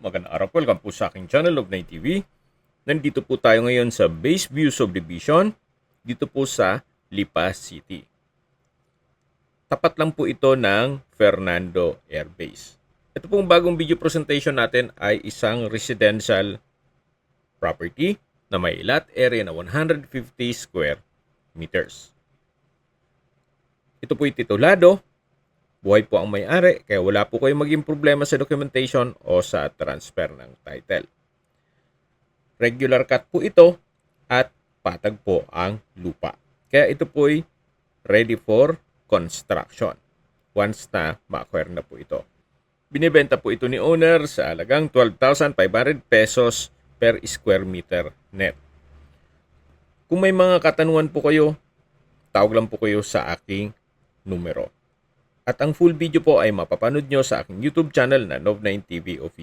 Magandang araw po. Welcome po sa aking channel of 9 TV. Nandito po tayo ngayon sa Base View Subdivision dito po sa Lipa City. Tapat lang po ito ng Fernando Air Base. Ito pong bagong video presentation natin ay isang residential property na may lot area na 150 square meters. Ito po titulado. Buhay po ang may-ari, kaya wala po kayong maging problema sa documentation o sa transfer ng title. Regular cut po ito at patag po ang lupa. Kaya ito po ay ready for construction once na ma-acquire na po ito. Binibenta po ito ni owner sa halagang 12,500 pesos per square meter net. Kung may mga katanungan po kayo, tawag lang po kayo sa aking numero. At ang full video po ay mapapanood nyo sa aking YouTube channel na Nov9 TV Official.